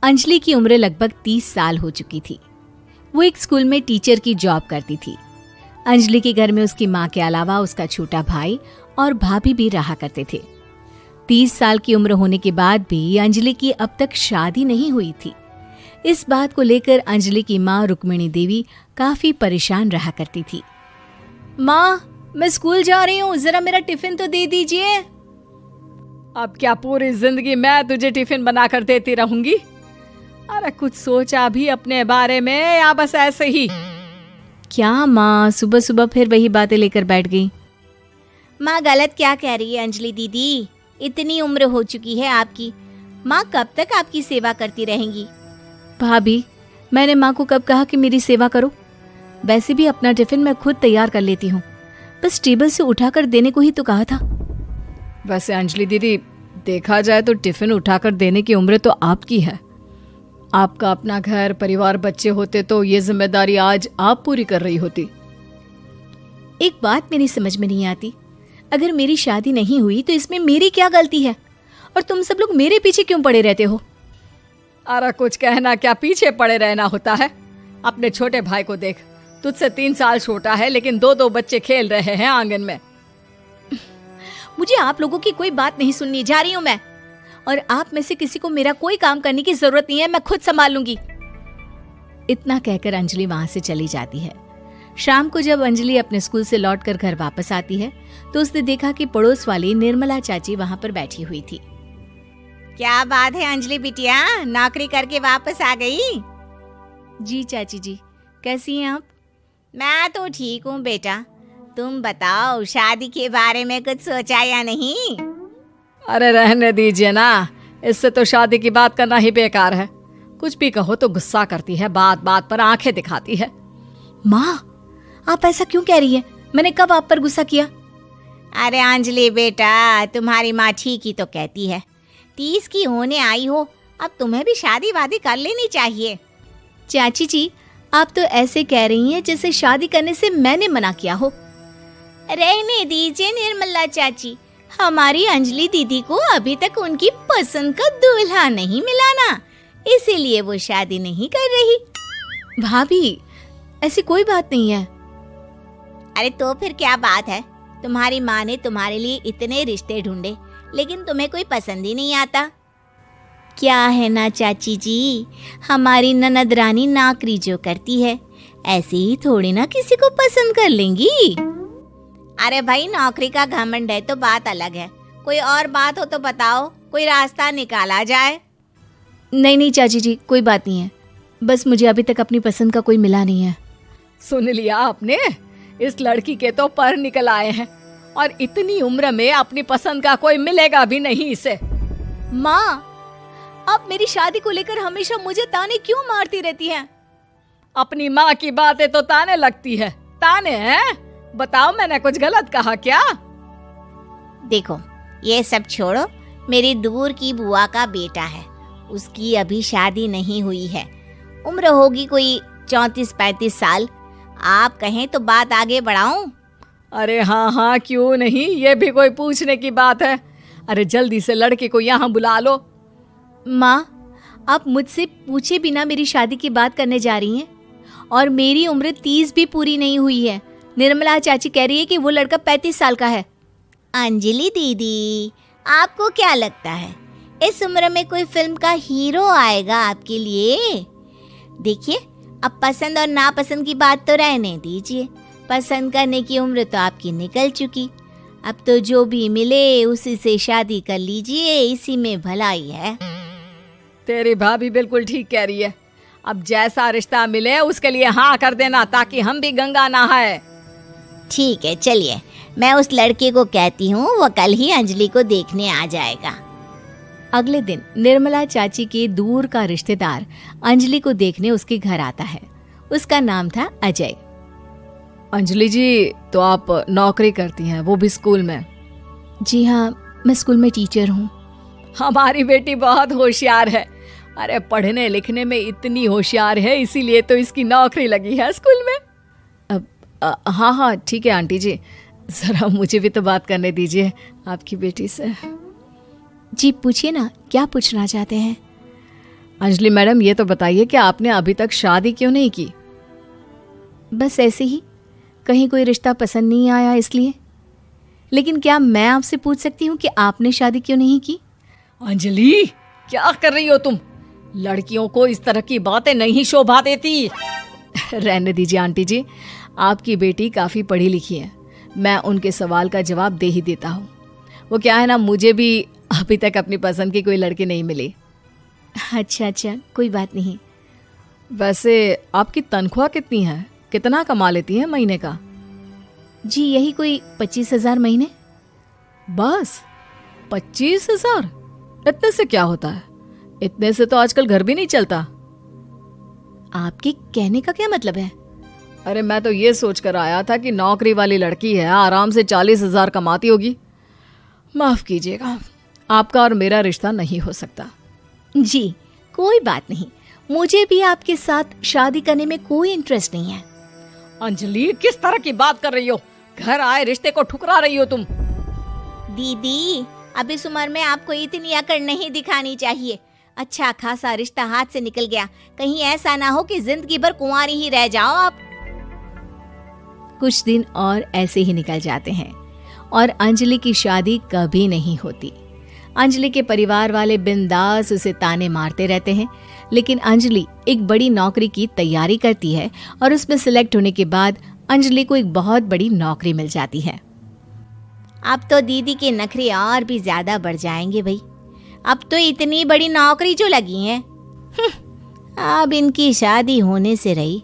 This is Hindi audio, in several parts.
अंजलि की उम्र लगभग 30 साल हो चुकी थी। वो एक स्कूल में टीचर की जॉब करती थी। अंजलि के घर में उसकी माँ के अलावा उसका छोटा भाई और भाभी भी रहा करते थे। 30 साल की उम्र होने के बाद भी अंजलि की अब तक शादी नहीं हुई थी। इस बात को लेकर अंजलि की माँ रुक्मिणी देवी काफी परेशान रहा करती थी। माँ, मैं स्कूल जा रही हूँ, जरा मेरा टिफिन तो दे दीजिए। अब क्या पूरी जिंदगी मैं तुझे टिफिन बनाकर देती रहूंगी? अरे कुछ सोचा भी अपने बारे में या बस ऐसे ही? क्या माँ, सुबह सुबह फिर वही बातें लेकर बैठ गई। माँ गलत क्या कह रही है अंजलि दीदी? इतनी उम्र हो चुकी है आपकी, माँ कब तक आपकी सेवा करती रहेंगी? भाभी, मैंने माँ को कब कहा कि मेरी सेवा करो? वैसे भी अपना टिफिन मैं खुद तैयार कर लेती हूँ, बस टेबल से उठाकर देने को ही तो कहा था। वैसे अंजलि दीदी, देखा जाए तो टिफिन उठाकर देने की उम्र तो आपकी है। आपका अपना घर परिवार बच्चे होते तो ये जिम्मेदारी आज आप पूरी कर रही होती। एक बात मेरी समझ में नहीं आती, अगर मेरी शादी नहीं हुई तो इसमें मेरी क्या गलती है? और तुम सब लोग मेरे पीछे क्यों पड़े रहते हो? अरे कुछ कहना क्या पीछे पड़े रहना होता है? अपने छोटे भाई को देख, तुझसे 3 साल छोटा है लेकिन 2 बच्चे खेल रहे हैं आंगन में। मुझे आप लोगों की कोई बात नहीं सुननी, जा रही हूँ मैं। और आप में से किसी को मेरा कोई काम करने की जरूरत नहीं है, मैं खुद संभाल लूंगी। इतना कहकर अंजलि वहां से चली जाती है। शाम को जब अंजलि अपने स्कूल से लौटकर घर वापस आती है तो उसने देखा कि पड़ोस वाली निर्मला चाची वहां पर बैठी हुई थी। क्या बात है अंजलि बिटिया, नौकरी करके वापस आ गई? जी चाची जी, कैसी हैं आप? मैं तो ठीक हूँ बेटा, तुम बताओ शादी के बारे में कुछ सोचा या नहीं? अरे रहने दीजिए ना, इससे तो शादी की बात करना ही बेकार है। कुछ भी कहो तो गुस्सा करती है, बात बात पर आंखें दिखाती है। माँ, आप ऐसा क्यों कह रही है? मैंने कब आप पर गुस्सा किया? अरे अंजलि बेटा, तुम्हारी माँ ठीक ही तो कहती है। 30 की होने आई हो, अब तुम्हें भी शादी वादी कर लेनी चाहिए। चाची जी, आप तो ऐसे कह रही हैं जैसे शादी करने से मैंने मना किया हो। रहने दीजिए निर्मला चाची, हमारी अंजलि दीदी को अभी तक उनकी पसंद का दूल्हा नहीं मिला ना, इसीलिए वो शादी नहीं कर रही। भाभी, ऐसी कोई बात नहीं है। अरे तो फिर क्या बात है? तुम्हारी माँ ने तुम्हारे लिए इतने रिश्ते ढूंढे लेकिन तुम्हें कोई पसंद ही नहीं आता। क्या है ना चाची जी, हमारी ननद रानी नौकरी जो करती है ऐसे ही थोड़ी ना किसी को पसंद कर लेंगी। अरे भाई, नौकरी का घमंड है तो बात अलग है, कोई और बात हो तो बताओ, कोई रास्ता निकाला जाए। नहीं नहीं चाची जी, कोई बात नहीं है, बस मुझे अभी तक अपनी पसंद का कोई मिला नहीं है। सुन लिया आपने, इस लड़की के तो पर निकल आए हैं और इतनी उम्र में अपनी पसंद का कोई मिलेगा भी नहीं इसे। माँ, आप मेरी शादी को लेकर हमेशा मुझे ताने क्यों मारती रहती हैं? अपनी माँ की बातें तो ताने लगती है। ताने हैं? बताओ, मैंने कुछ गलत कहा क्या? देखो, ये सब छोड़ो, मेरी दूर की बुआ का बेटा है, उसकी अभी शादी नहीं हुई है, उम्र होगी कोई 34-35 साल। आप कहें तो बात आगे बढ़ाऊं? अरे हाँ हाँ, क्यों नहीं, ये भी कोई पूछने की बात है। अरे जल्दी से लड़के को यहाँ बुला लो। माँ, आप मुझसे पूछे बिना मेरी शादी की बात करने जा रही हैं, और मेरी उम्र 30 भी पूरी नहीं हुई है। निर्मला चाची कह रही है कि वो लड़का 35 साल का है। अंजलि दीदी, आपको क्या लगता है इस उम्र में कोई फिल्म का हीरो आएगा आपके लिए? देखिए, अब पसंद और नापसंद की बात तो रहने दीजिए, पसंद करने की उम्र तो आपकी निकल चुकी। अब तो जो भी मिले उसी से शादी कर लीजिए, इसी में भलाई है। तेरी भाभी बिल्कुल ठीक कह रही है। अब जैसा रिश्ता मिले उसके लिए हाँ कर देना, ताकि हम भी गंगा नहाए। ठीक है, चलिए मैं उस लड़के को कहती हूँ, वो कल ही अंजलि को देखने आ जाएगा। अगले दिन निर्मला चाची के दूर का रिश्तेदार अंजलि को देखने उसके घर आता है। उसका नाम था अजय। अंजलि जी, तो आप नौकरी करती हैं, वो भी स्कूल में? जी हाँ, मैं स्कूल में टीचर हूँ। हमारी बेटी बहुत होशियार है। अरे पढ़ने लिखने में इतनी होशियार है, इसीलिए तो इसकी नौकरी लगी है स्कूल में। हाँ हाँ ठीक है आंटी जी, ज़रा मुझे भी तो बात करने दीजिए आपकी बेटी से। जी पूछिए ना, क्या पूछना चाहते हैं? अंजलि मैडम, ये तो बताइए कि आपने अभी तक शादी क्यों नहीं की? बस ऐसे ही, कहीं कोई रिश्ता पसंद नहीं आया इसलिए। लेकिन क्या मैं आपसे पूछ सकती हूँ कि आपने शादी क्यों नहीं की? अंजलि, क्या कर रही हो तुम? लड़कियों को इस तरह की बातें नहीं शोभा देती। रहने दीजिए आंटी जी, आपकी बेटी काफ़ी पढ़ी लिखी है, मैं उनके सवाल का जवाब दे ही देता हूँ। वो क्या है ना, मुझे भी अभी तक अपनी पसंद की कोई लड़की नहीं मिली। अच्छा, कोई बात नहीं। वैसे आपकी तनख्वाह कितनी है? कितना कमा लेती है महीने का? जी यही कोई 25,000 महीने। बस 25,000? इतने से क्या होता है? इतने से तो आजकल घर भी नहीं चलता। आपके कहने का क्या मतलब है? अरे मैं तो ये सोच कर आया था कि नौकरी वाली लड़की है, आराम से 40,000 कमाती होगी। माफ कीजिएगा, आपका और मेरा रिश्ता नहीं हो सकता। जी कोई बात नहीं, मुझे भी आपके साथ शादी करने में कोई इंटरेस्ट नहीं है। अंजलि, किस तरह की बात कर रही हो? घर आए रिश्ते को ठुकरा रही हो तुम। दीदी, अब इस उम्र में आपको इतनी अकड़ नहीं दिखानी चाहिए। अच्छा खासा रिश्ता हाथ से निकल गया, कहीं ऐसा ना हो कि जिंदगी भर कुंवारी ही रह जाओ आप। कुछ दिन और ऐसे ही निकल जाते हैं और अंजलि की शादी कभी नहीं होती। अंजलि के परिवार वाले बिंदास उसे ताने मारते रहते हैं, लेकिन अंजलि एक बड़ी नौकरी की तैयारी करती है और उसमें सिलेक्ट होने के बाद अंजलि को एक बहुत बड़ी नौकरी मिल जाती है। अब तो दीदी के नखरे और भी ज्यादा बढ़ जाएंगे भाई। अब तो इतनी बड़ी नौकरी जो लगी है, अब इनकी शादी होने से रही।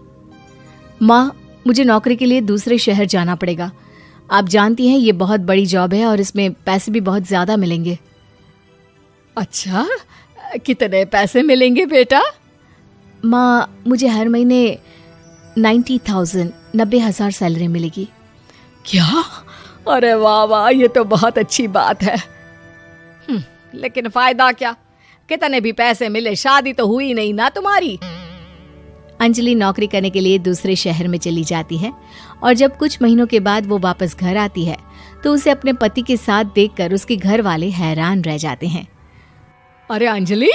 माँ, मुझे नौकरी के लिए दूसरे शहर जाना पड़ेगा। आप जानती हैं ये बहुत बड़ी जॉब है और इसमें पैसे भी बहुत ज्यादा मिलेंगे। अच्छा, कितने पैसे मिलेंगे बेटा? माँ, मुझे हर महीने 90,000 सैलरी मिलेगी। क्या? अरे वाह वाह, ये तो बहुत अच्छी बात है। लेकिन फायदा क्या? कितने भी पैसे मिले, शादी तो हुई नहीं ना तुम्हारी। अंजलि नौकरी करने के लिए दूसरे शहर में चली जाती है और जब कुछ महीनों के बाद वो वापस घर आती है तो उसे अपने पति के साथ देखकर उसके घर वाले हैरान रह जाते हैं। अरे अंजलि,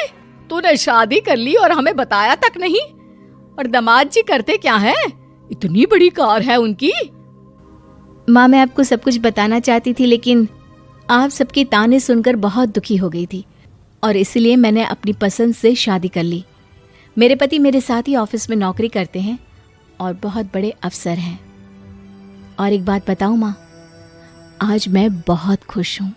तूने शादी कर ली और हमें बताया तक नहीं। और दामाद जी करते क्या हैं? इतनी बड़ी कार है उनकी। माँ, मैं आपको सब कुछ बताना चाहती थी, लेकिन आप सबके ताने सुनकर बहुत दुखी हो गई थी और इसलिए मैंने अपनी पसंद से शादी कर ली। मेरे पति मेरे साथ ही ऑफिस में नौकरी करते हैं और बहुत बड़े अफसर हैं। और एक बात बताऊं माँ, आज मैं बहुत खुश हूँ।